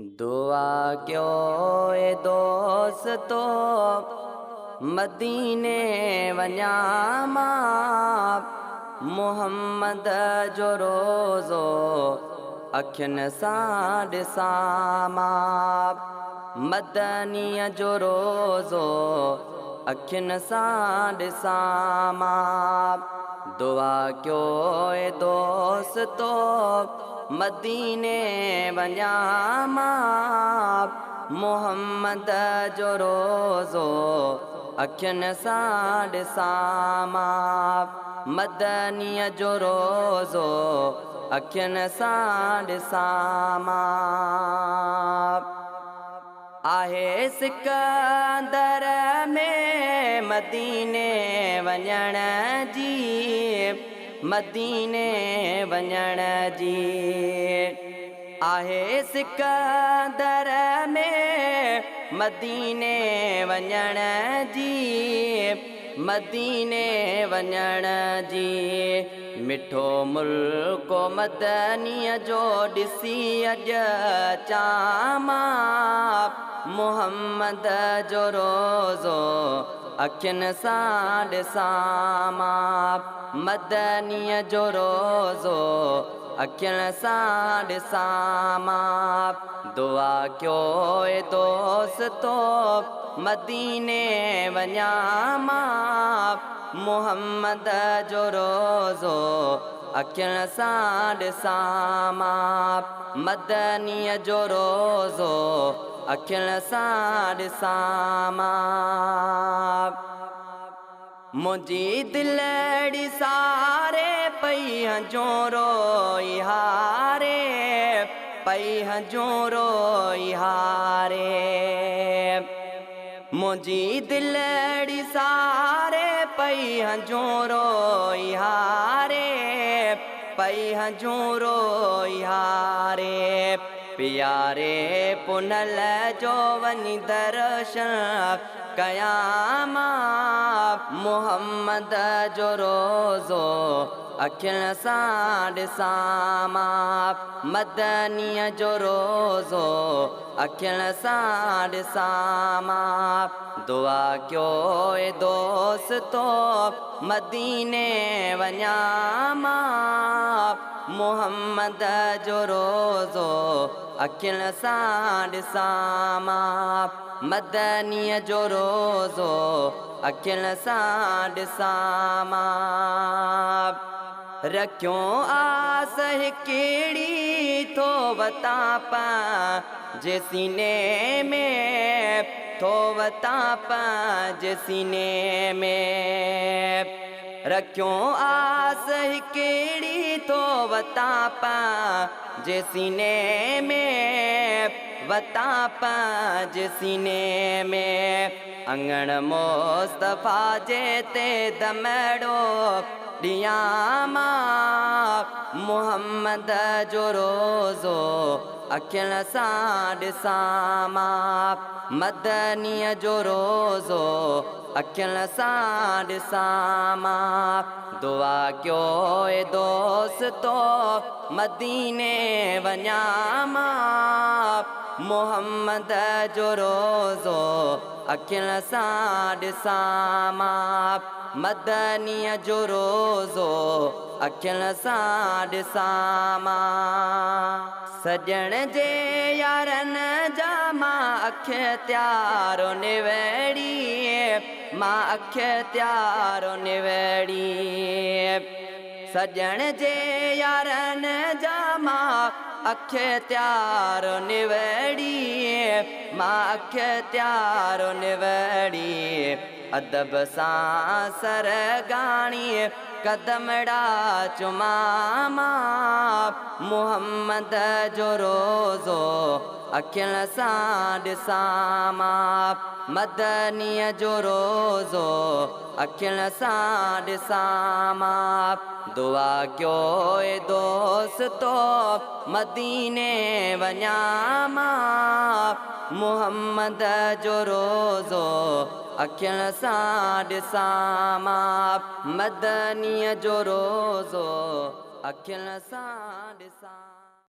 दुआ क्यों ए दोस्तो मदीने वञा मां मुहम्मद जो रोज़ो अखियुनि सां ॾिसां मां मदनीअ जो रोज़ो अखियुनि सां ॾिसां मां दुआ क्यों ए दोस्तो मदीने वञा मां मुहम्मद जो रोज़ो अखियुनि सां ॾिसां मां मदनीअ जो रोज़ो अखियुनि सां ॾिसां मां आहे सिकंदर में मदीने वञण जी मदीने वञण जी आहे सिकंदर में मदीने वञण जी मदीने वञण जी मिठो मुल्को मदनीअ जो ॾिसी अॼु अचां मां मुहम्मद जो रोज़ो अखियुनि सां ॾिसां मां मदनीअ जो रोज़ो अखियुनि सां ॾिसां मां दुआ क्यों ए दोस्तो मदीने वञा मां मुहम्मद जो रोज़ो अखियुनि सां ॾिसां मां मदनीअ जो रोज़ो अखियुनि सां ॾिसां मां मुंहिंजी दिलड़ी सारे पई हंजोरो हारे पई हंजोरो हारे मुंहिंजी दिलड़ी सारे पई हंजोरो हारे पई हंजोरो हारे प्यारे पुनल जो वञी दर्शन कयां मां मुहम्मद जो रोज़ो अखियुनि सां ॾिसां मां मदनीअ जो रोज़ो अखियुनि सां ॾिसां मां दुआ क्यों ए दोस्तो मदीने वञा मां मुहम्मद जो रोज़ो अखियुनि सां ॾिसां मां मदनीअ जो रोज़ो अखियुनि सां ॾिसां मां रखियो आस हिकिड़ी थो वतां पंहिंजे सीने में थो वतां पंहिंजे सीने में रखियो आस हिकिड़ी थो वतां पंहिंजे सीने में वतां पंहिंजे सीने में अंगण मुस्तफ़ा जे ते दमड़ो ॾियां मां मुहम्मद जो रोज़ो अखियुनि सां ॾिसां मां मदनीअ जो रोज़ो अखियुनि सां ॾिसां मां दुआ क्यों ए दोस्तो मदीने वञा मां मुहम्मद जो रोज़ो अखियुनि सां ॾिसां मां मदनीअ जो रोज़ो अखियुनि सां ॾिसां मां सजण जे यारनि जा मां अखि त्यारो निवेड़ी मां अखि त्यारो निवेड़ी सजण जे यारनि जा मां अखि त्यारो निवेड़ी मां अखि त्यारो निवेड़ी अदब सां सरगाणी कदमड़ा चुमां मां मुहम्मद जो रोज़ो अखियुनि सां ॾिसां मां मदनीअ जो रोज़ो अखियुनि सां ॾिसां मां दुआ क्यों ए दोस्तो मदीने वञा मां मुहम्मद जो रोज़ो अखियुनि सां ॾिसां मां मदनीअ जो रोज़ो अखियुनि सां ॾिसां।